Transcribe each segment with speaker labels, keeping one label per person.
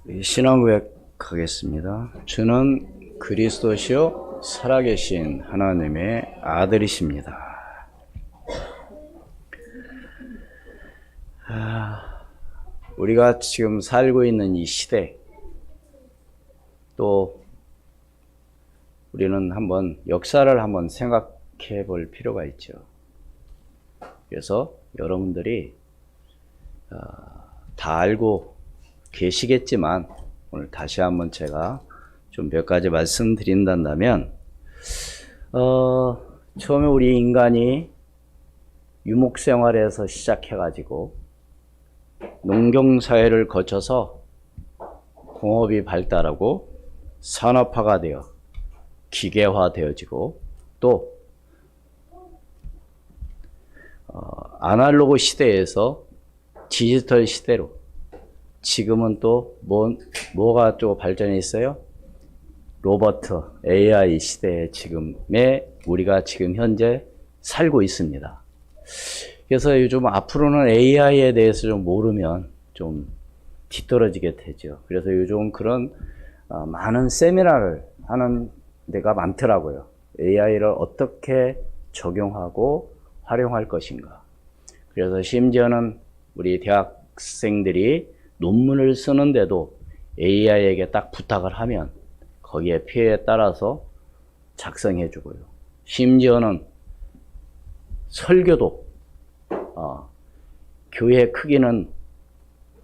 Speaker 1: 신앙고백 하겠습니다. 주는 그리스도시요 살아계신 하나님의 아들이십니다. 우리가 지금 살고 있는 이 시대, 또 우리는 한번 역사를 한번 생각해 볼 필요가 있죠. 그래서 여러분들이 다 알고 계시겠지만 오늘 다시 한번 제가 좀 몇 가지 말씀드린다면, 처음에 우리 인간이 유목생활에서 시작해가지고 농경사회를 거쳐서 공업이 발달하고 산업화가 되어 기계화되어지고, 또 아날로그 시대에서 디지털 시대로, 지금은 또 뭐가 또 발전해 있어요? 로봇, AI 시대에 지금의 우리가 지금 현재 살고 있습니다. 그래서 요즘 앞으로는 AI에 대해서 좀 모르면 좀 뒤떨어지게 되죠. 그래서 요즘 그런 많은 세미나를 하는 데가 많더라고요. AI를 어떻게 적용하고 활용할 것인가. 그래서 심지어는 우리 대학생들이 논문을 쓰는데도 AI에게 딱 부탁을 하면 거기에 필요에 따라서 작성해 주고요. 심지어는 설교도 교회 크기는,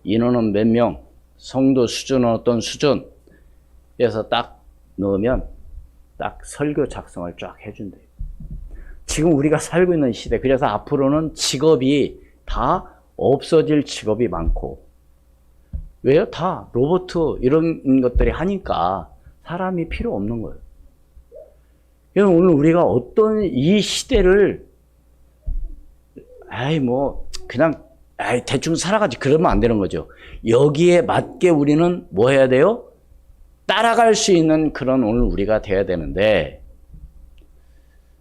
Speaker 1: 인원은 몇 명, 성도 수준은 어떤 수준에서 딱 넣으면 딱 설교 작성을 쫙 해준대요. 지금 우리가 살고 있는 시대, 그래서 앞으로는 직업이 다 없어질 직업이 많고, 왜요? 다 로봇 이런 것들이 하니까 사람이 필요 없는 거예요. 그래서 오늘 우리가 어떤 이 시대를 그냥 대충 살아가지 그러면 안 되는 거죠. 여기에 맞게 우리는 뭐 해야 돼요? 따라갈 수 있는 그런 오늘 우리가 돼야 되는데,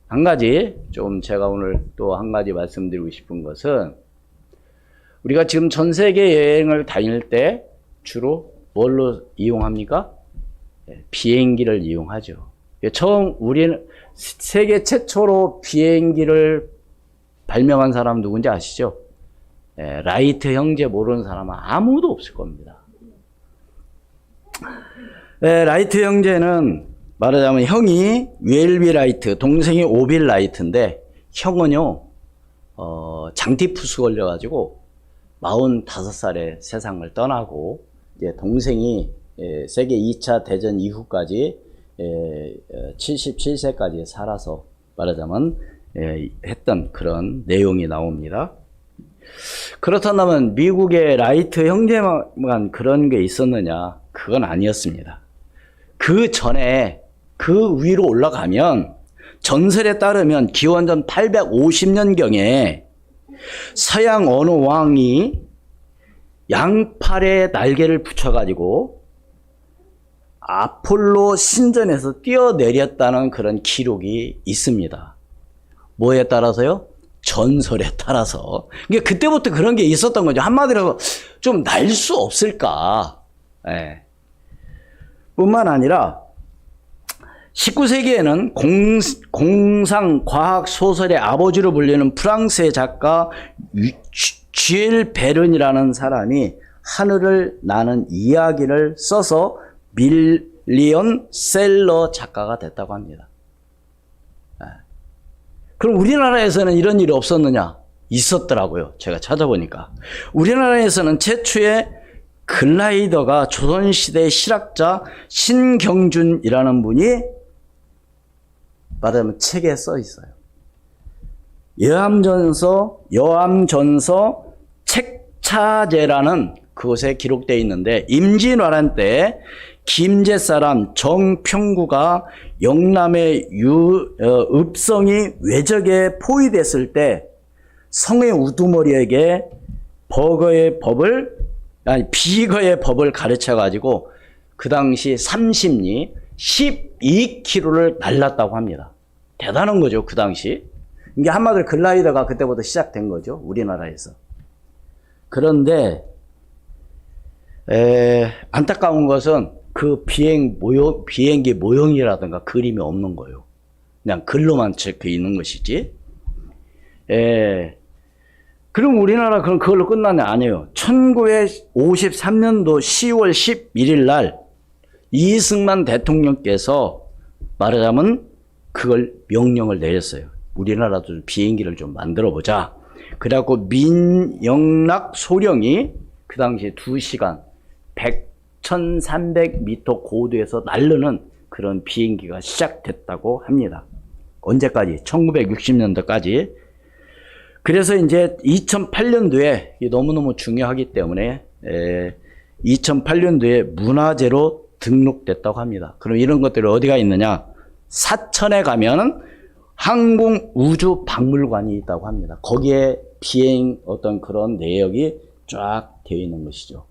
Speaker 1: 한 가지 좀 제가 오늘 또 한 가지 말씀드리고 싶은 것은, 우리가 지금 전 세계 여행을 다닐 때 주로 뭘로 이용합니까? 비행기를 이용하죠. 우리는 세계 최초로 비행기를 발명한 사람 누군지 아시죠? 라이트 형제 모르는 사람은 아무도 없을 겁니다. 라이트 형제는 말하자면 형이 웰비 라이트, 동생이 오빌 라이트인데, 형은요, 장티푸스 걸려가지고 45살에 세상을 떠나고, 이제 동생이 세계 2차 대전 이후까지 77세까지 살아서 말하자면 했던 그런 내용이 나옵니다. 그렇다면 미국의 라이트 형제만 그런 게 있었느냐? 그건 아니었습니다. 그 전에 그 위로 올라가면, 전설에 따르면 기원전 850년경에 서양 어느 왕이 양팔에 날개를 붙여가지고 아폴로 신전에서 뛰어내렸다는 그런 기록이 있습니다. 뭐에 따라서요? 전설에 따라서. 그러니까 그때부터 그런 게 있었던 거죠. 한마디로 좀 날 수 없을까. 뿐만 아니라 19세기에는 공상 과학 소설의 아버지로 불리는 프랑스의 작가 쥐엘 베른이라는 사람이 하늘을 나는 이야기를 써서 밀리언셀러 작가가 됐다고 합니다. 그럼 우리나라에서는 이런 일이 없었느냐? 있었더라고요. 제가 찾아보니까. 우리나라에서는 최초의 글라이더가 조선시대 실학자 신경준이라는 분이 말하자면 책에 써 있어요. 여암전서 책차제라는 그곳에 기록되어 있는데, 임진왜란 때 김제 사람 정평구가 영남의 읍성이 외적에 포위됐을 때 성의 우두머리에게 비거의 법을 가르쳐 가지고 그 당시 30리 12km를 날랐다고 합니다. 대단한 거죠, 그 당시. 이게 한마디로 글라이더가 그때부터 시작된 거죠, 우리나라에서. 그런데 안타까운 것은 그 비행기 모형이라든가 그림이 없는 거예요. 그냥 글로만 적혀 있는 것이지. 그럼 우리나라 그걸로 끝나냐? 아니에요. 1953년도 10월 11일 날 이승만 대통령께서 말하자면 그걸 명령을 내렸어요. 우리나라도 비행기를 좀 만들어 보자. 그래갖고 민영락 소령이 그 당시에 2시간 1300m 고도에서 날르는 그런 비행기가 시작됐다고 합니다. 언제까지? 1960년대까지. 그래서 이제 2008년도에 너무너무 중요하기 때문에 2008년도에 문화재로 등록됐다고 합니다. 그럼 이런 것들이 어디가 있느냐? 사천에 가면 항공우주박물관이 있다고 합니다. 거기에 비행 어떤 그런 내역이 쫙 되어 있는 것이죠.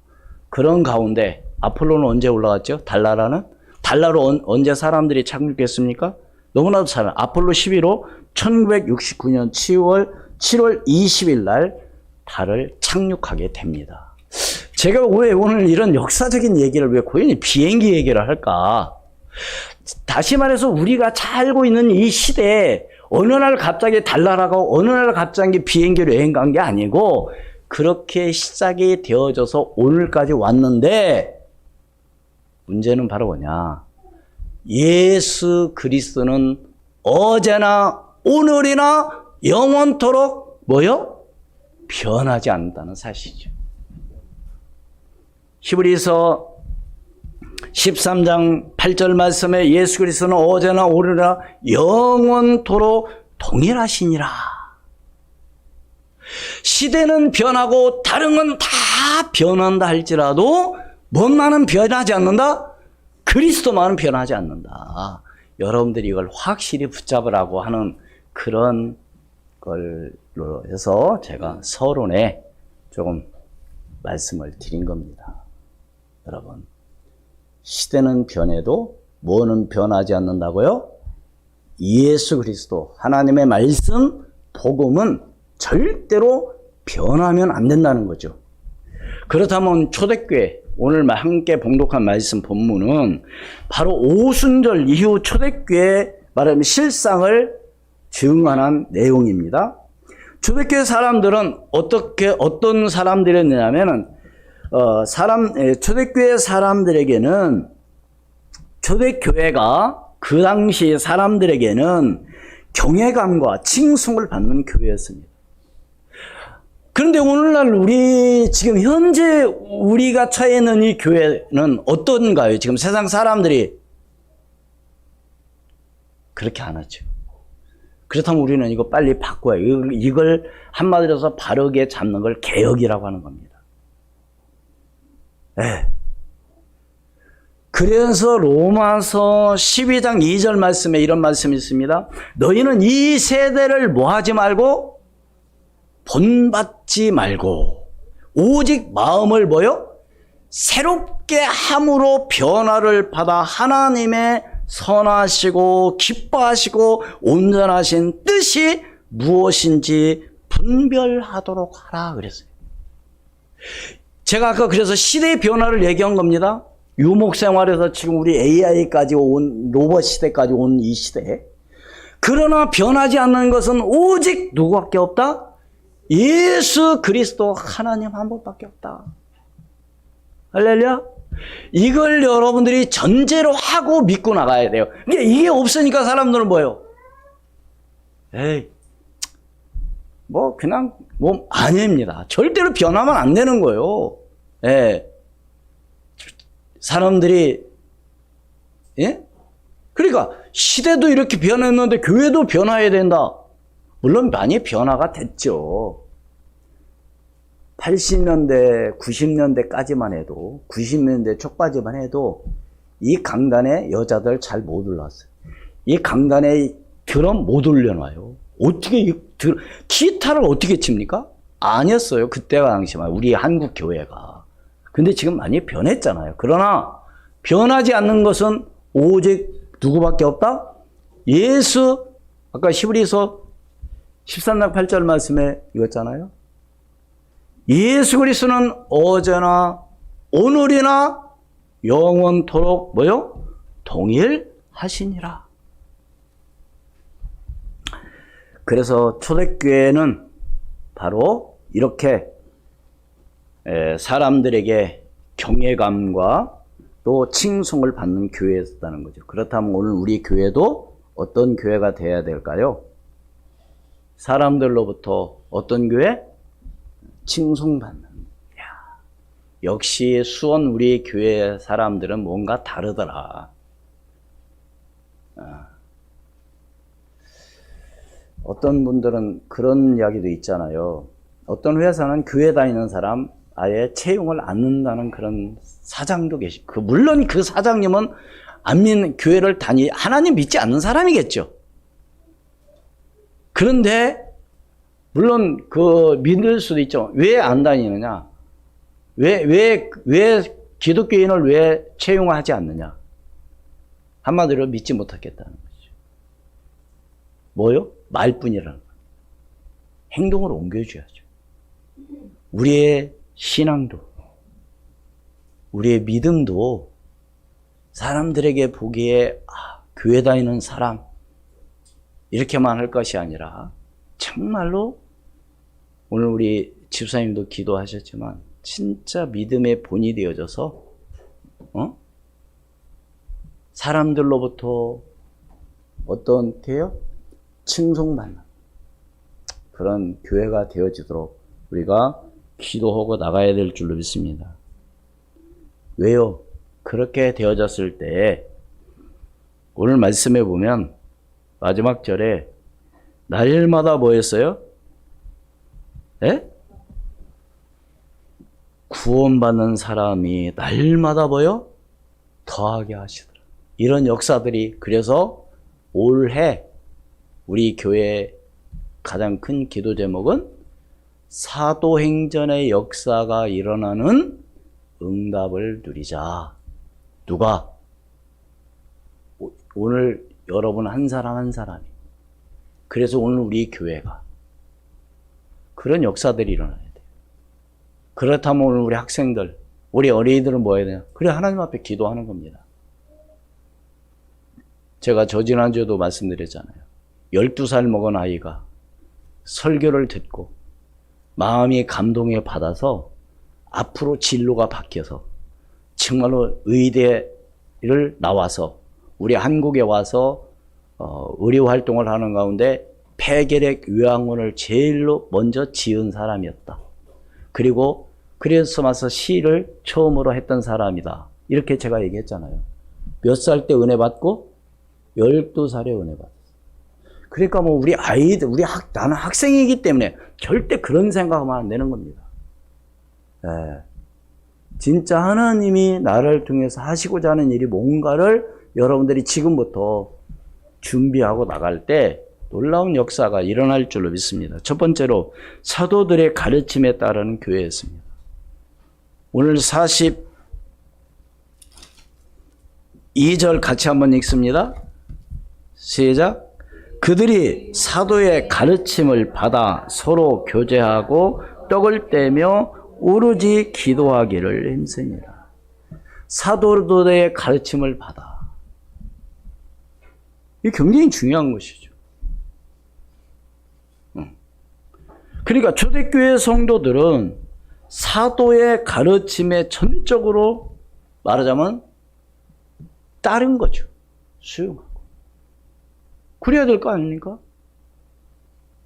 Speaker 1: 그런 가운데 아폴로는 언제 올라갔죠? 달나라는? 달나로 언제 사람들이 착륙했습니까? 너무나도 잘 아폴로 11호 1969년 7월 20일 날 달을 착륙하게 됩니다. 제가 왜 오늘 이런 역사적인 얘기를 왜 고연히 비행기 얘기를 할까? 다시 말해서 우리가 잘 알고 있는 이 시대에 어느 날 갑자기 달나라가 어느 날 갑자기 비행기로 여행 간 게 아니고 그렇게 시작이 되어져서 오늘까지 왔는데 문제는 바로 뭐냐? 예수 그리스도는 어제나 오늘이나 영원토록 뭐요? 변하지 않는다는 사실이죠. 히브리서 13장 8절 말씀에 예수 그리스도는 어제나 오늘이나 영원토록 동일하시니라. 시대는 변하고 다른 건 다 변한다 할지라도 뭔만은 변하지 않는다? 그리스도만은 변하지 않는다. 여러분들이 이걸 확실히 붙잡으라고 하는 그런 걸로 해서 제가 서론에 조금 말씀을 드린 겁니다. 여러분, 시대는 변해도 뭐는 변하지 않는다고요? 예수 그리스도, 하나님의 말씀, 복음은 절대로 변하면 안 된다는 거죠. 그렇다면 초대교회, 오늘 함께 봉독한 말씀 본문은 바로 오순절 이후 초대교회 말하면 실상을 증언한 내용입니다. 초대교회 사람들은 어떤 사람들이었냐면은, 초대교회 사람들에게는, 초대교회가 그 당시 사람들에게는 경외감과 칭송을 받는 교회였습니다. 그런데 오늘날 지금 현재 우리가 처해 있는 이 교회는 어떤가요? 지금 세상 사람들이 그렇게 안 하죠. 그렇다면 우리는 이거 빨리 바꿔야 해요. 이걸 한마디로 해서 바르게 잡는 걸 개혁이라고 하는 겁니다. 네. 그래서 로마서 12장 2절 말씀에 이런 말씀이 있습니다. 너희는 이 세대를 뭐하지 말고 본받지 말고 오직 마음을 뭐요? 새롭게 함으로 변화를 받아 하나님의 선하시고 기뻐하시고 온전하신 뜻이 무엇인지 분별하도록 하라 그랬어요. 제가 아까 그래서 시대의 변화를 얘기한 겁니다. 유목 생활에서 지금 우리 AI까지 온 로봇 시대까지 온 이 시대에. 그러나 변하지 않는 것은 오직 누구밖에 없다? 예수 그리스도 하나님 한 분밖에 없다. 할렐루야. 이걸 여러분들이 전제로 하고 믿고 나가야 돼요. 근데 이게 없으니까 사람들은 뭐예요? 에이, 그냥 아닙니다. 절대로 변하면 안 되는 거예요. 예. 사람들이, 예? 그러니까 시대도 이렇게 변했는데 교회도 변화해야 된다. 물론 많이 변화가 됐죠. 80년대, 90년대까지만 해도, 90년대 초까지만 해도 이 강단에 여자들 잘 못 올랐어요. 이 강단에 드럼 못 올려놔요. 어떻게, 기타를 어떻게 칩니까? 아니었어요. 그때가 당시만, 우리 한국 교회가. 근데 지금 많이 변했잖아요. 그러나 변하지 않는 것은 오직 누구밖에 없다? 예수, 아까 히브리서 13장 8절 말씀에 읽었잖아요. 예수 그리스도는 어제나 오늘이나 영원토록 뭐요? 동일하시니라. 그래서 초대교회는 바로 이렇게 사람들에게 경외감과 또 칭송을 받는 교회였다는 거죠. 그렇다면 오늘 우리 교회도 어떤 교회가 되어야 될까요? 사람들로부터 어떤 교회? 칭송받는. 역시 수원 우리 교회 사람들은 뭔가 다르더라. 어떤 분들은 그런 이야기도 있잖아요. 어떤 회사는 교회 다니는 사람 아예 채용을 안 넣는다는 그런 사장도 계시고, 물론 그 사장님은 안 믿는 교회를 하나님 믿지 않는 사람이겠죠. 그런데 물론 그 믿을 수도 있죠. 왜 안 다니느냐? 왜 기독교인을 왜 채용하지 않느냐? 한마디로 믿지 못하겠다는 거죠. 뭐요? 말뿐이라는 거예요. 행동으로 옮겨줘야죠. 우리의 신앙도, 우리의 믿음도 사람들에게 보기에 교회 다니는 사람 이렇게만 할 것이 아니라 정말로 오늘 우리 집사님도 기도하셨지만 진짜 믿음의 본이 되어져서 사람들로부터 어떤 게요? 칭송받는 그런 교회가 되어지도록 우리가 기도하고 나가야 될 줄로 믿습니다. 왜요? 그렇게 되어졌을 때 오늘 말씀해 보면 마지막 절에 날마다 뭐 했어요? 예? 구원받는 사람이 날마다 뭐요? 더하게 하시더라. 이런 역사들이, 그래서 올해 우리 교회의 가장 큰 기도 제목은 사도행전의 역사가 일어나는 응답을 누리자. 누가? 오늘 여러분 한 사람 한 사람이. 그래서 오늘 우리 교회가 그런 역사들이 일어나야 돼요. 그렇다면 오늘 우리 학생들, 우리 어린이들은 뭐 해야 되냐? 그래, 하나님 앞에 기도하는 겁니다. 제가 지난주에도 말씀드렸잖아요. 12살 먹은 아이가 설교를 듣고 마음이 감동에 받아서 앞으로 진로가 바뀌어서 정말로 의대를 나와서 우리 한국에 와서 의료 활동을 하는 가운데 폐결핵 요양원을 제일로 먼저 지은 사람이었다. 그리고 그래서 와서 시를 처음으로 했던 사람이다. 이렇게 제가 얘기했잖아요. 몇 살 때 은혜 받고? 12살에 은혜 받았어요. 그러니까 뭐 우리 아이들, 나는 학생이기 때문에 절대 그런 생각하면 안 되는 겁니다. 네. 진짜 하나님이 나를 통해서 하시고자 하는 일이 뭔가를 여러분들이 지금부터 준비하고 나갈 때 놀라운 역사가 일어날 줄로 믿습니다. 첫 번째로 사도들의 가르침에 따르는 교회였습니다. 오늘 42절 같이 한번 읽습니다. 시작. 그들이 사도의 가르침을 받아 서로 교제하고 떡을 떼며 오로지 기도하기를 힘쓰니라. 사도들의 가르침을 받아. 이게 굉장히 중요한 것이죠. 그러니까 초대교회 성도들은 사도의 가르침에 전적으로 말하자면 따른 거죠. 수용하고. 그래야 될 거 아닙니까?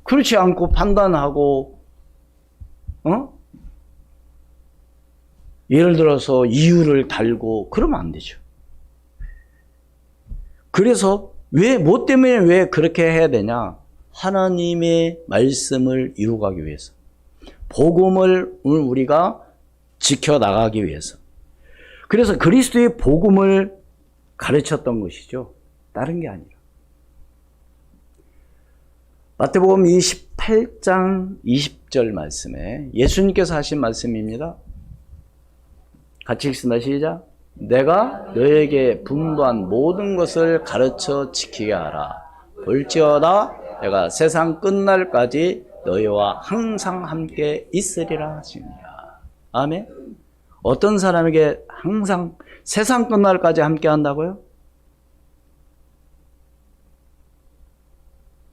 Speaker 1: 그렇지 않고 판단하고, 예를 들어서 이유를 달고 그러면 안 되죠. 그래서 뭐 때문에 왜 그렇게 해야 되냐? 하나님의 말씀을 이루가기 위해서. 복음을 우리가 지켜나가기 위해서. 그래서 그리스도의 복음을 가르쳤던 것이죠. 다른 게 아니라. 마태복음 28장 20절 말씀에 예수님께서 하신 말씀입니다. 같이 읽습니다. 시작. 내가 너에게 분부한 모든 것을 가르쳐 지키게 하라. 볼지어다 내가 세상 끝날까지 너희와 항상 함께 있으리라 하십니다. 아멘. 어떤 사람에게 항상 세상 끝날까지 함께 한다고요?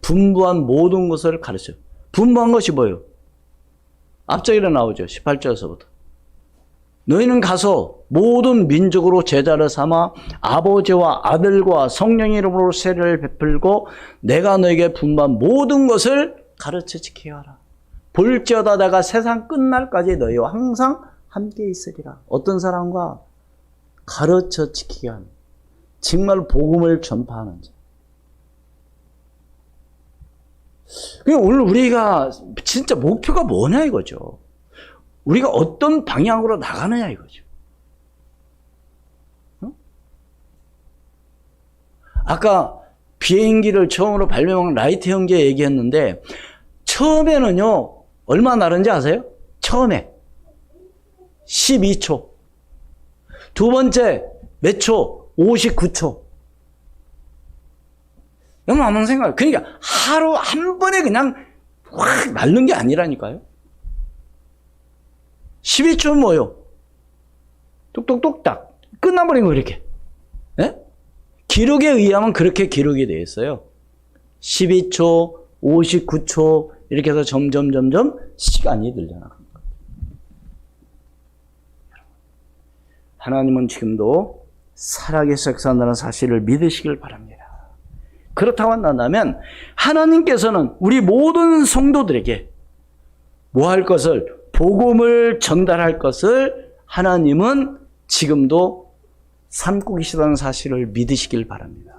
Speaker 1: 분부한 모든 것을 가르쳐요. 분부한 것이 뭐예요? 앞쪽에 나오죠. 18절에서부터. 너희는 가서 모든 민족으로 제자를 삼아 아버지와 아들과 성령의 이름으로 세례를 베풀고 내가 너에게 분부한 모든 것을 가르쳐 지키게 하라. 볼지어다 내가 세상 끝날까지 너희와 항상 함께 있으리라. 어떤 사람과 가르쳐 지키게 하는, 정말 복음을 전파하는 자. 오늘 우리가 진짜 목표가 뭐냐 이거죠. 우리가 어떤 방향으로 나가느냐 이거죠. 아까 비행기를 처음으로 발명한 라이트 형제 얘기했는데 처음에는요 얼마 나른지 아세요? 처음에 12초. 두 번째 몇 초? 59초. 여러분 한번 생각해요. 그러니까 하루 한 번에 그냥 확 날른 게 아니라니까요. 12초는 뭐예요? 똑똑똑딱 끝나버린 거 이렇게. 네? 기록에 의하면 그렇게 기록이 되어 있어요. 12초, 59초 이렇게 해서 점점 시간이 늘려나가는 거예요. 하나님은 지금도 살아계셔 역사한다는 사실을 믿으시길 바랍니다. 그렇다고 한다면 하나님께서는 우리 모든 성도들에게 뭐 할 것을, 복음을 전달할 것을 하나님은 지금도 삼고 계시다는 사실을 믿으시길 바랍니다.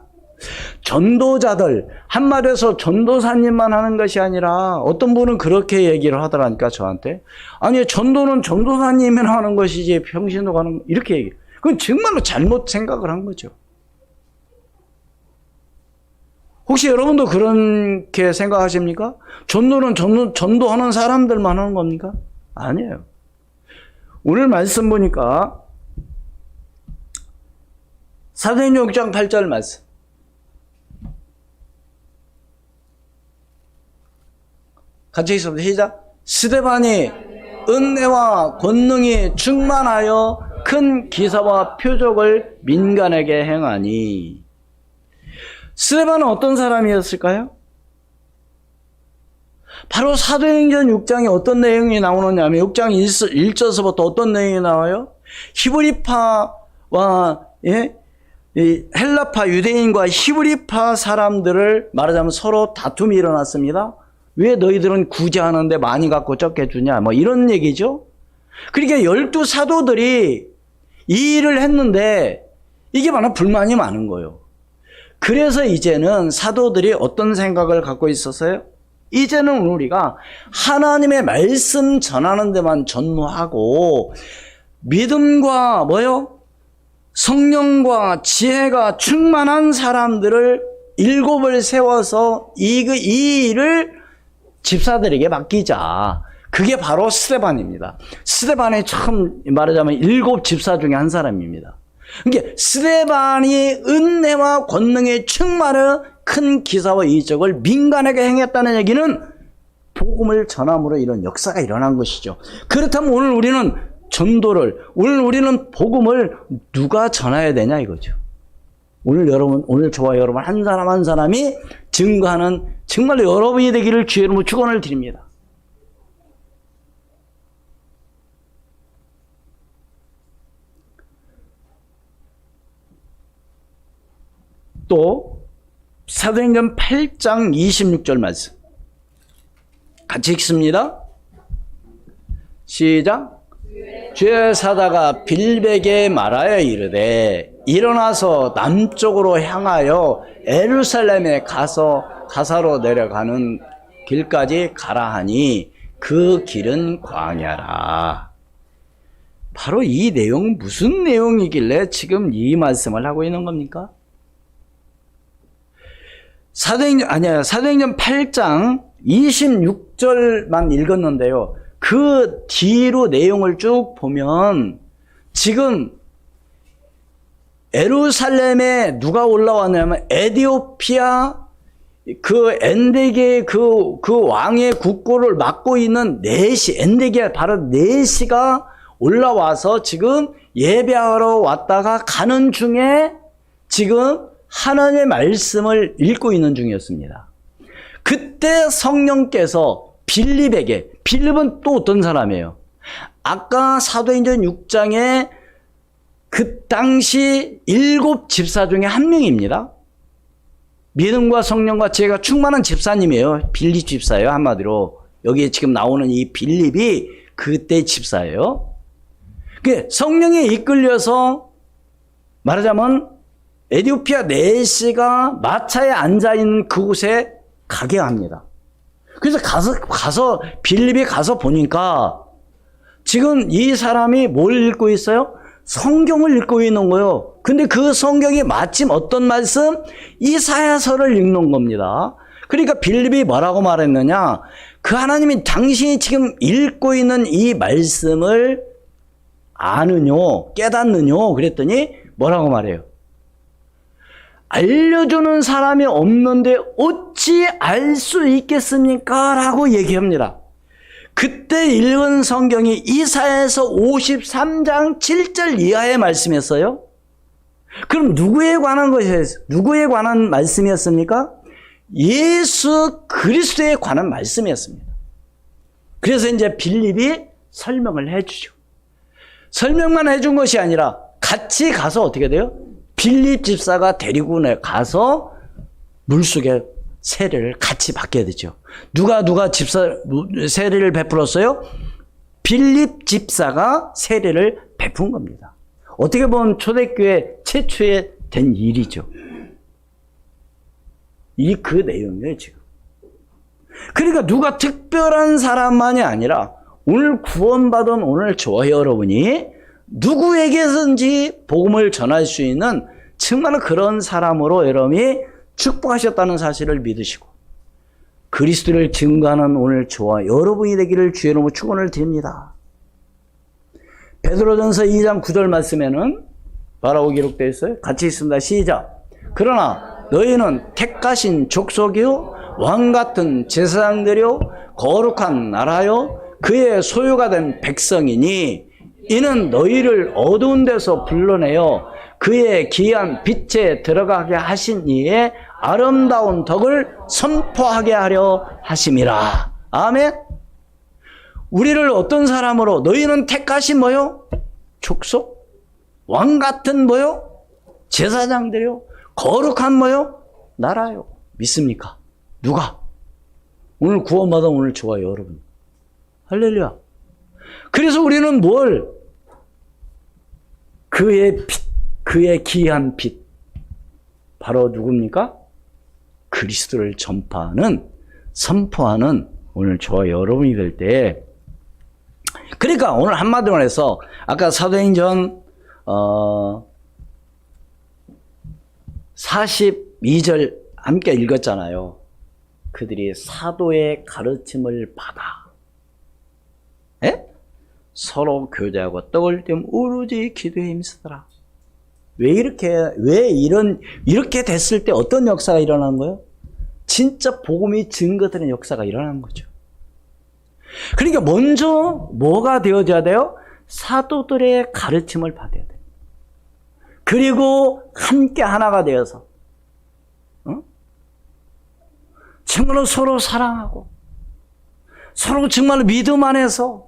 Speaker 1: 전도자들, 한마디에서 전도사님만 하는 것이 아니라 어떤 분은 그렇게 얘기를 하더라니까 저한테. 아니 전도는 전도사님이 하는 것이지 평신도가 하는 이렇게 얘기해요. 그건 정말로 잘못 생각을 한 거죠. 혹시 여러분도 그렇게 생각하십니까? 전도는 전도하는 사람들만 하는 겁니까? 아니에요. 오늘 말씀 보니까 사도행전 6장 8절 말씀. 같이 있습니다. 시작. 스데반이 은혜와 권능이 충만하여 큰 기사와 표적을 민간에게 행하니. 스데반은 어떤 사람이었을까요? 바로 사도행전 6장에 어떤 내용이 나오느냐 하면 6장 1절서부터 어떤 내용이 나와요? 히브리파와 헬라파 유대인과 히브리파 사람들을 말하자면 서로 다툼이 일어났습니다. 왜 너희들은 구제하는데 많이 갖고 적게 주냐 뭐 이런 얘기죠. 그러니까 12사도들이 이 일을 했는데 이게 바로 불만이 많은 거예요. 그래서 이제는 사도들이 어떤 생각을 갖고 있었어요? 이제는 우리가 하나님의 말씀 전하는 데만 전무하고 믿음과 뭐요? 성령과 지혜가 충만한 사람들을 7을 세워서 이 일을 집사들에게 맡기자. 그게 바로 스데반입니다. 스데반이 참 말하자면 7 집사 중에 한 사람입니다. 그러니까 스데반이 은혜와 권능에 충만한 큰 기사와 이적을 민간에게 행했다는 얘기는 복음을 전함으로 이런 역사가 일어난 것이죠. 그렇다면 오늘 우리는 전도를, 오늘 우리는 복음을 누가 전해야 되냐 이거죠. 오늘 저와 여러분 한 사람 한 사람이 증거하는 정말로 여러분이 되기를 주의 이름으로 축원을 드립니다. 또 사도행전 8장 26절 말씀 같이 읽습니다. 시작. 주의 사다가 빌백에 말하여 이르되 일어나서 남쪽으로 향하여 예루살렘에 가서 가사로 내려가는 길까지 가라 하니 그 길은 광야라. 바로 이 내용은 무슨 내용이길래 지금 이 말씀을 하고 있는 겁니까? 사도행전 8장 26절만 읽었는데요. 그 뒤로 내용을 쭉 보면 지금 예루살렘에 누가 올라왔냐면 에디오피아 그 엔데게 그 왕의 국고를 맡고 있는 네시, 엔데게 바로 네시가 올라와서 지금 예배하러 왔다가 가는 중에 지금 하나님의 말씀을 읽고 있는 중이었습니다. 그때 성령께서 빌립에게, 빌립은 또 어떤 사람이에요? 아까 사도행전 6장에 그 당시 7 집사 중에 한 명입니다. 믿음과 성령과 지혜가 충만한 집사님이에요. 빌립 집사예요, 한마디로. 여기에 지금 나오는 이 빌립이 그때 집사예요. 성령에 이끌려서 말하자면 에티오피아 내시가 마차에 앉아있는 그곳에 가게 합니다. 그래서 가서 빌립이 가서 보니까 지금 이 사람이 뭘 읽고 있어요? 성경을 읽고 있는 거예요. 근데 그 성경이 마침 어떤 말씀? 이사야서를 읽는 겁니다. 그러니까 빌립이 뭐라고 말했느냐? 그 하나님이 당신이 지금 읽고 있는 이 말씀을 아느뇨? 깨닫느뇨? 그랬더니 뭐라고 말해요? 알려주는 사람이 없는데 어찌 알 수 있겠습니까? 라고 얘기합니다. 그때 읽은 성경이 이사야서 53장 7절 이하의 말씀이었어요. 그럼 누구에 관한 것이었어요? 누구에 관한 말씀이었습니까? 예수 그리스도에 관한 말씀이었습니다. 그래서 이제 빌립이 설명을 해주죠. 설명만 해준 것이 아니라 같이 가서 어떻게 돼요? 빌립 집사가 데리고 가서 물속에 세례를 같이 받게 되죠. 누가 세례를 베풀었어요? 빌립 집사가 세례를 베푼 겁니다. 어떻게 보면 초대교회 최초에 된 일이죠. 그 내용이에요, 지금. 그러니까 누가 특별한 사람만이 아니라 오늘 구원받은 오늘 저와 여러분이 누구에게든지 복음을 전할 수 있는 정말 그런 사람으로 여러분이 축복하셨다는 사실을 믿으시고 그리스도를 증거하는 오늘 저와 여러분이 되기를 주의 이름으로 축원을 드립니다. 베드로전서 2장 9절 말씀에는 뭐라고 기록되어 있어요? 같이 있습니다. 시작. 그러나 너희는 택하신 족속이요 왕같은 제사장들이요 거룩한 나라요 그의 소유가 된 백성이니 이는 너희를 어두운 데서 불러내어 그의 귀한 빛에 들어가게 하신 이의 아름다운 덕을 선포하게 하려 하심이라. 아멘. 우리를 어떤 사람으로? 너희는 택하신 뭐요? 족속? 왕 같은 뭐요? 제사장들이요? 거룩한 뭐요? 나라요. 믿습니까? 누가? 오늘 구원받은 오늘 저와 여러분. 할렐루야. 그래서 우리는 뭘? 그의 빛, 그의 귀한 빛. 바로 누굽니까? 그리스도를 전파하는, 선포하는 오늘 저와 여러분이 될 때, 그러니까 오늘 한마디로 해서 아까 사도행전 42절 함께 읽었잖아요. 그들이 사도의 가르침을 받아 서로 교제하고 떡을 떼면 오로지 기도에 힘쓰더라. 이렇게 됐을 때 어떤 역사가 일어나는 거예요? 진짜 복음이 증거되는 역사가 일어나는 거죠. 그러니까 먼저 뭐가 되어져야 돼요? 사도들의 가르침을 받아야 돼요. 그리고 함께 하나가 되어서 정말로 서로 사랑하고 서로 정말로 믿음 안에서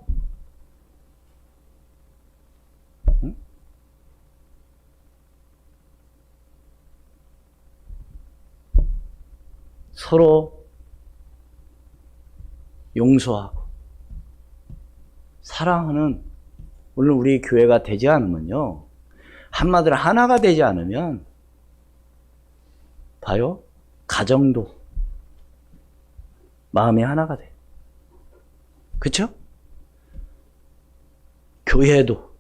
Speaker 1: 서로 용서하고 사랑하는 오늘 우리 교회가 되지 않으면요. 한마디로 하나가 되지 않으면 봐요. 가정도 마음이 하나가 돼요. 그렇죠? 교회도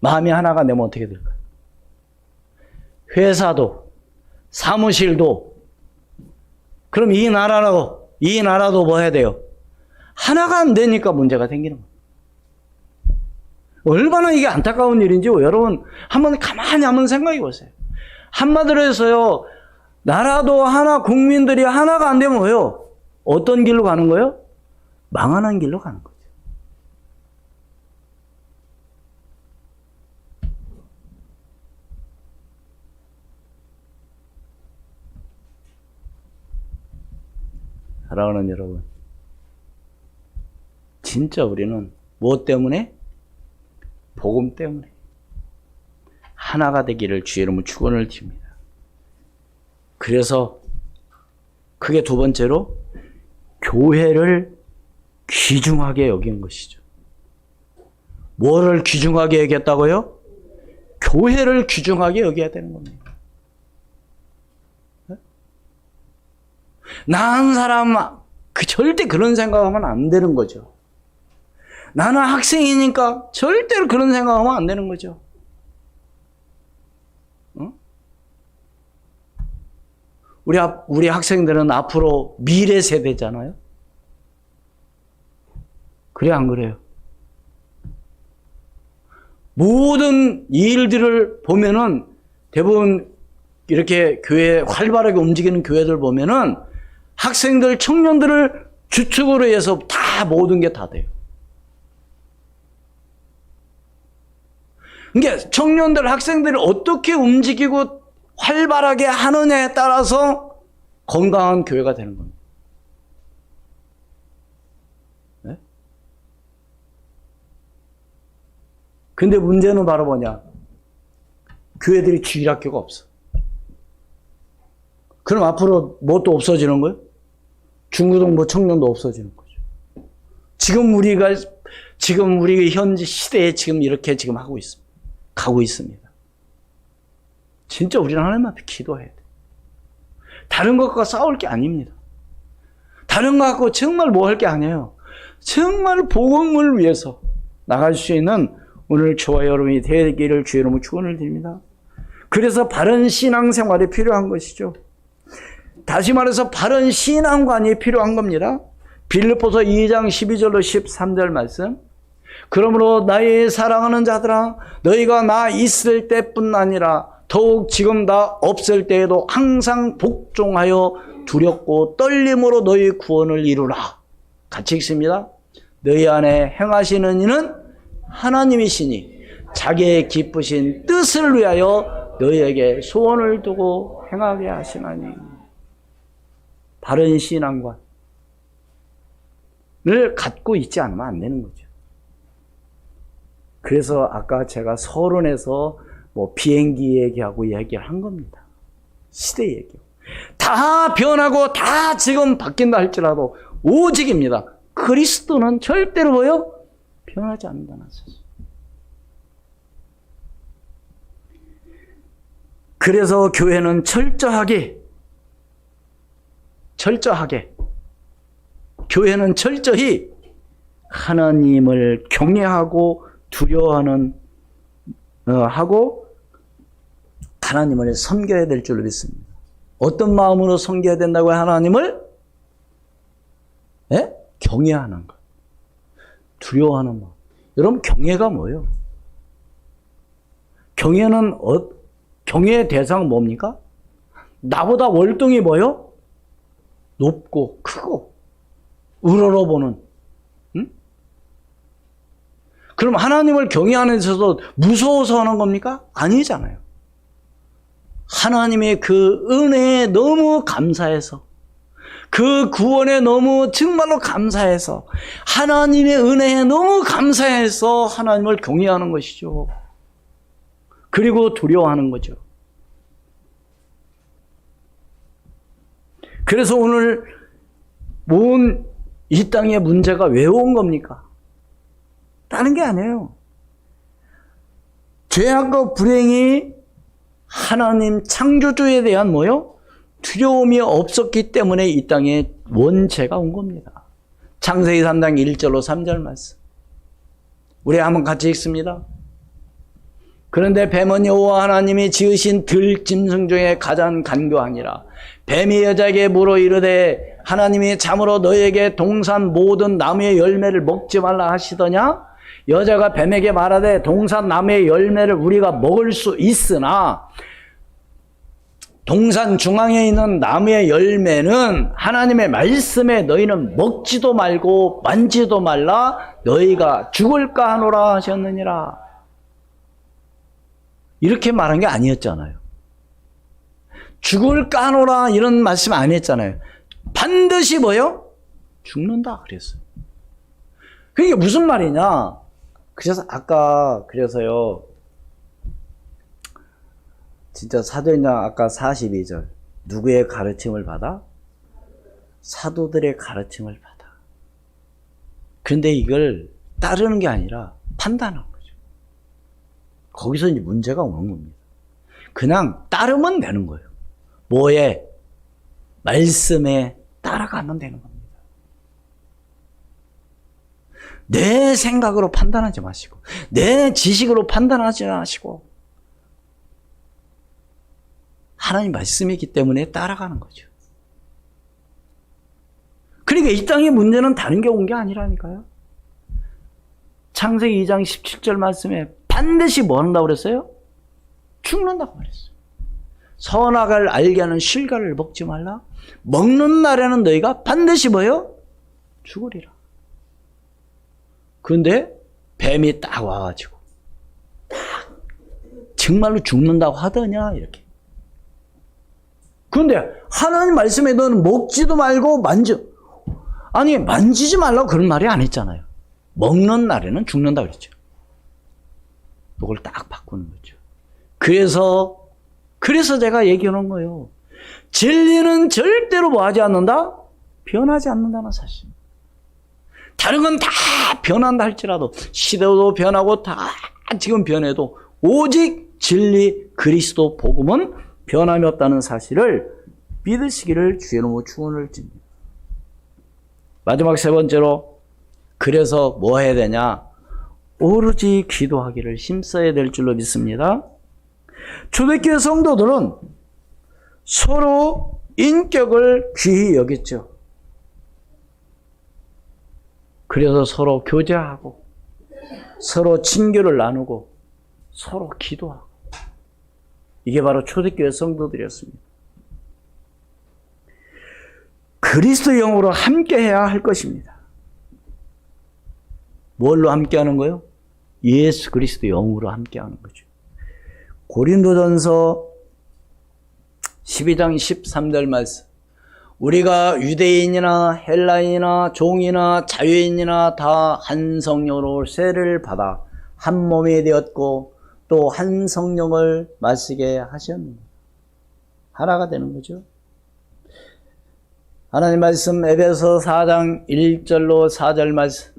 Speaker 1: 마음이 하나가 되면 어떻게 될까요? 회사도 사무실도 그럼 이 나라도 뭐 해야 돼요? 하나가 안 되니까 문제가 생기는 거예요. 얼마나 이게 안타까운 일인지 여러분 한번 가만히 한번 생각해 보세요. 한마디로 해서요. 나라도 하나, 국민들이 하나가 안 되면 뭐예요? 어떤 길로 가는 거예요? 망하는 길로 가는 거죠. 사랑하는 여러분, 진짜 우리는 무엇 때문에? 복음 때문에 하나가 되기를 주의 이름으로 축원을 드립니다. 그래서 그게 두 번째로 교회를 귀중하게 여긴 것이죠. 뭐를 귀중하게 여겼다고요? 교회를 귀중하게 여겨야 되는 겁니다. 나은 사람 절대 그런 생각하면 안 되는 거죠. 나는 학생이니까 절대로 그런 생각하면 안 되는 거죠. 우리 학생들은 앞으로 미래 세대잖아요. 그래 안 그래요? 모든 일들을 보면은 대부분 이렇게 교회 활발하게 움직이는 교회들 보면은 학생들, 청년들을 주축으로 해서 다 모든 게 다 돼요. 그러니까 청년들, 학생들이 어떻게 움직이고 활발하게 하느냐에 따라서 건강한 교회가 되는 겁니다. 네? 근데 문제는 바로 뭐냐? 교회들이 주일학교가 없어. 그럼 앞으로 뭐 또 없어지는 거예요? 중고등부 청년도 없어지는 거죠. 지금 우리 현재 시대에 지금 이렇게 지금 하고 있습니다. 가고 있습니다. 진짜 우리는 하나님 앞에 기도해야 돼. 다른 것과 싸울 게 아닙니다. 다른 것 갖고 정말 뭐 할 게 아니에요. 정말 복음을 위해서 나갈 수 있는 오늘 저와 여러분이 되기를 주의 이름으로 축원을 드립니다. 그래서 바른 신앙생활이 필요한 것이죠. 다시 말해서 바른 신앙관이 필요한 겁니다. 빌립보서 2장 12절로 13절 말씀. 그러므로 나의 사랑하는 자들아, 너희가 나 있을 때뿐 아니라 더욱 지금 나 없을 때에도 항상 복종하여 두렵고 떨림으로 너희 구원을 이루라. 같이 읽습니다. 너희 안에 행하시는 이는 하나님이시니 자기의 기쁘신 뜻을 위하여 너희에게 소원을 두고 행하게 하시나니. 바른 신앙관을 갖고 있지 않으면 안 되는 거죠. 그래서 아까 제가 서론에서 뭐 비행기 얘기하고 얘기를 한 겁니다. 시대 얘기. 다 변하고 다 지금 바뀐다 할지라도 오직입니다. 그리스도는 절대로 뭐요? 변하지 않는다는 사실. 그래서 교회는 교회는 철저히 하나님을 경외하고 두려워하는 하고 하나님을 섬겨야 될 줄로 믿습니다. 어떤 마음으로 섬겨야 된다고요? 하나님을? 예? 경외하는 것. 두려워하는 마음. 여러분 경외가 뭐예요? 경외의 대상은 뭡니까? 나보다 월등히 뭐요? 높고 크고 우러러보는. 응? 그럼 하나님을 경외하는 데 있어서 무서워서 하는 겁니까? 아니잖아요. 하나님의 그 은혜에 너무 감사해서, 그 구원에 너무 정말로 감사해서, 하나님의 은혜에 너무 감사해서 하나님을 경외하는 것이죠. 그리고 두려워하는 거죠. 그래서 오늘 온 이 땅의 문제가 왜 온 겁니까? 다른 게 아니에요. 죄악과 불행이 하나님 창조주에 대한 뭐요? 두려움이 없었기 때문에 이 땅에 원죄가 온 겁니다. 창세기 3장 1절로 3절 말씀. 우리 한번 같이 읽습니다. 그런데 뱀은 여호와 하나님이 지으신 들짐승 중에 가장 간교하니라. 뱀이 여자에게 물어 이르되 하나님이 참으로 너희에게 동산 모든 나무의 열매를 먹지 말라 하시더냐? 여자가 뱀에게 말하되 동산 나무의 열매를 우리가 먹을 수 있으나 동산 중앙에 있는 나무의 열매는 하나님의 말씀에 너희는 먹지도 말고 만지도 말라 너희가 죽을까 하노라 하셨느니라. 이렇게 말한 게 아니었잖아요. 죽을까 하노라 이런 말씀 안 했잖아요. 반드시 뭐요? 죽는다 그랬어요. 그게 무슨 말이냐? 그래서 그래서요. 진짜 사도행전 아까 42절 누구의 가르침을 받아? 사도들의 가르침을 받아. 그런데 이걸 따르는 게 아니라 판단하는 거죠. 거기서 이제 문제가 오는 겁니다. 그냥 따르면 되는 거예요. 뭐에? 말씀에 따라가면 되는 겁니다. 내 생각으로 판단하지 마시고, 내 지식으로 판단하지 마시고, 하나님 말씀이기 때문에 따라가는 거죠. 그러니까 이 땅의 문제는 다른 게 온 게 아니라니까요. 창세기 2장 17절 말씀에 반드시 뭐 한다고 그랬어요? 죽는다고 그랬어요. 선악을 알게 하는 실과를 먹지 말라. 먹는 날에는 너희가 반드시 뭐요? 죽으리라. 그런데 뱀이 딱 와가지고 딱 정말로 죽는다고 하더냐 이렇게. 그런데 하나님 말씀에 너는 먹지도 말고 만지지 말라고 그런 말이 안 했잖아요. 먹는 날에는 죽는다 그랬죠. 이걸 딱 바꾸는 거죠. 그래서 제가 얘기하는 거예요. 진리는 절대로 뭐 하지 않는다? 변하지 않는다는 사실. 다른 건 다 변한다 할지라도 시대도 변하고 다 지금 변해도 오직 진리 그리스도 복음은 변함이 없다는 사실을 믿으시기를 주의 이름으로 축원을 드립니다. 마지막 세 번째로 그래서 뭐 해야 되냐? 오로지 기도하기를 힘써야 될 줄로 믿습니다. 초대교회 성도들은 서로 인격을 귀히 여겼죠. 그래서 서로 교제하고 서로 친교를 나누고 서로 기도하고 이게 바로 초대교회 성도들이었습니다. 그리스도의 영으로 함께해야 할 것입니다. 뭘로 함께하는 거예요? 예수 그리스도의 영으로 함께하는 거죠. 고린도전서 12장 13절 말씀. 우리가 유대인이나 헬라인이나 종이나 자유인이나 다 한 성령으로 세례를 받아 한 몸이 되었고 또 한 성령을 마시게 하셨느니라. 하나가 되는 거죠. 하나님 말씀 에베소 4장 1절로 4절 말씀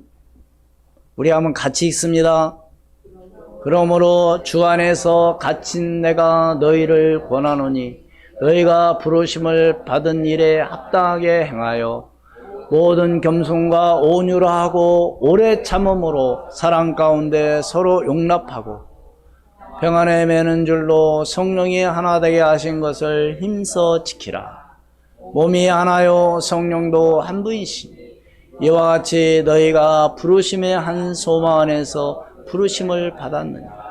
Speaker 1: 우리 한번 같이 읽습니다. 그러므로 주 안에서 갇힌 내가 너희를 권하노니 너희가 부르심을 받은 일에 합당하게 행하여 모든 겸손과 온유로 하고 오래 참음으로 사랑 가운데 서로 용납하고 평안에 매는 줄로 성령이 하나 되게 하신 것을 힘써 지키라. 몸이 하나요 성령도 한 분이시니 이와 같이 너희가 부르심의 한 소망 안에서 부르심을 받았느니라.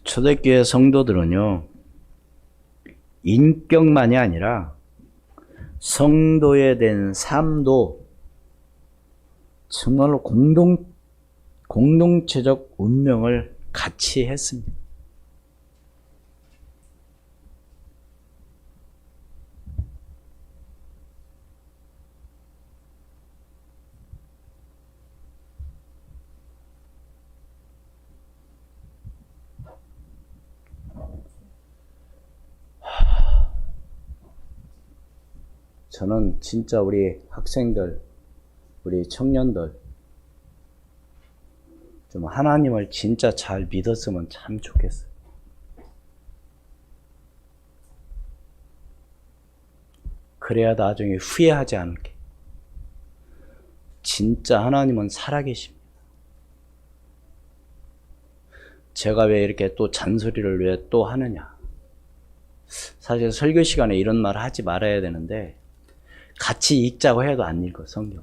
Speaker 1: 초대교회 성도들은요, 인격만이 아니라 성도에 대한 삶도 정말로 공동체적 운명을 같이 했습니다. 저는 진짜 우리 학생들, 우리 청년들 좀 하나님을 진짜 잘 믿었으면 참 좋겠어요. 그래야 나중에 후회하지 않게. 진짜 하나님은 살아계십니다. 제가 왜 이렇게 또 잔소리를 왜 또 하느냐. 사실 설교 시간에 이런 말을 하지 말아야 되는데 같이 읽자고 해도 안 읽어, 성경.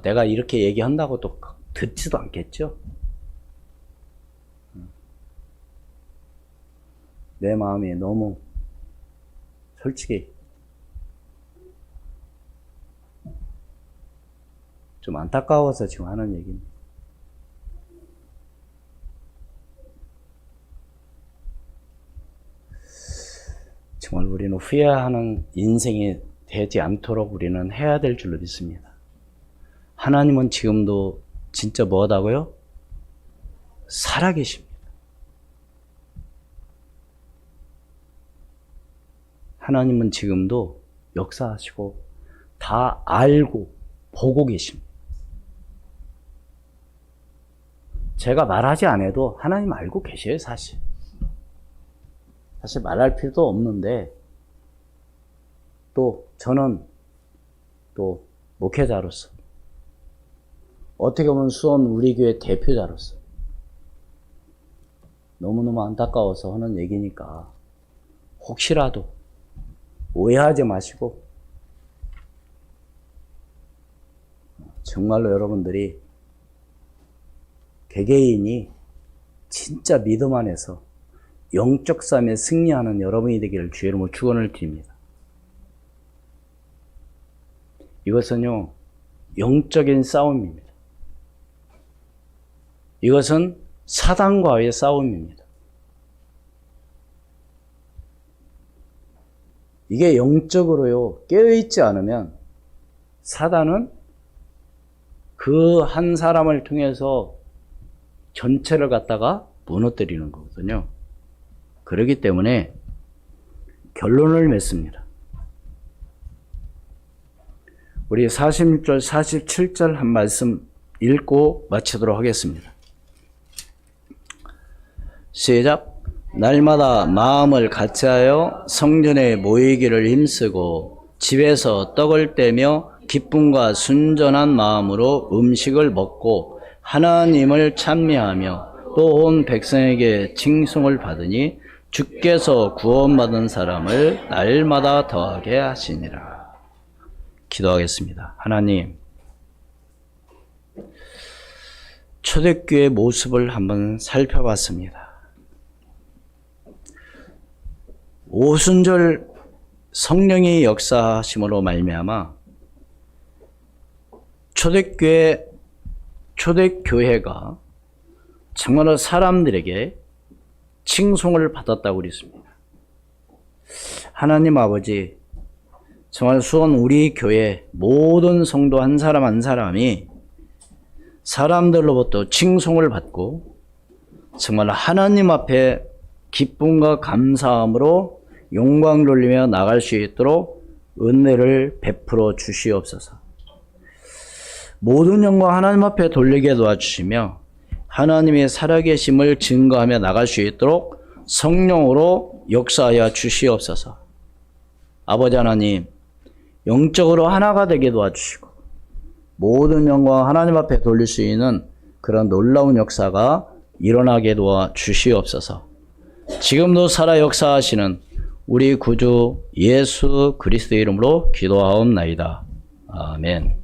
Speaker 1: 내가 이렇게 얘기한다고 또 듣지도 않겠죠? 내 마음이 너무 솔직히 좀 안타까워서 지금 하는 얘기입니다. 정말 우리는 후회하는 인생이 되지 않도록 우리는 해야 될 줄로 믿습니다. 하나님은 지금도 진짜 뭐하다고요? 살아계십니다. 하나님은 지금도 역사하시고 다 알고 보고 계십니다. 제가 말하지 않아도 하나님 알고 계셔요, 사실. 사실 말할 필요도 없는데, 또 저는 또 목회자로서, 어떻게 보면 수원 우리 교회 대표자로서 너무너무 안타까워서 하는 얘기니까 혹시라도 오해하지 마시고, 정말로 여러분들이 개개인이 진짜 믿음 안에서 영적 싸움에 승리하는 여러분이 되기를 주의 이름으로 축원을 드립니다. 이것은요, 영적인 싸움입니다. 이것은 사단과의 싸움입니다. 이게 영적으로요, 깨어있지 않으면 사단은 그 한 사람을 통해서 전체를 갖다가 무너뜨리는 거거든요. 그렇기 때문에 결론을 맺습니다. 우리 46절, 47절 한 말씀 읽고 마치도록 하겠습니다. 시작. 날마다 마음을 같이하여 성전에 모이기를 힘쓰고 집에서 떡을 떼며 기쁨과 순전한 마음으로 음식을 먹고 하나님을 찬미하며 또 온 백성에게 칭송을 받으니 주께서 구원받은 사람을 날마다 더하게 하시니라. 기도하겠습니다. 하나님, 초대교회 모습을 한번 살펴봤습니다. 오순절 성령의 역사하심으로 말미암아 초대교회가 정말로 사람들에게 칭송을 받았다고 그랬습니다. 하나님 아버지, 정말 수원 우리 교회 모든 성도 한 사람 한 사람이 사람들로부터 칭송을 받고 정말 하나님 앞에 기쁨과 감사함으로 영광 돌리며 나갈 수 있도록 은혜를 베풀어 주시옵소서. 모든 영광 하나님 앞에 돌리게 도와주시며 하나님의 살아계심을 증거하며 나갈 수 있도록 성령으로 역사하여 주시옵소서. 아버지 하나님, 영적으로 하나가 되게 도와주시고 모든 영광 하나님 앞에 돌릴 수 있는 그런 놀라운 역사가 일어나게 도와주시옵소서. 지금도 살아 역사하시는 우리 구주 예수 그리스도의 이름으로 기도하옵나이다. 아멘.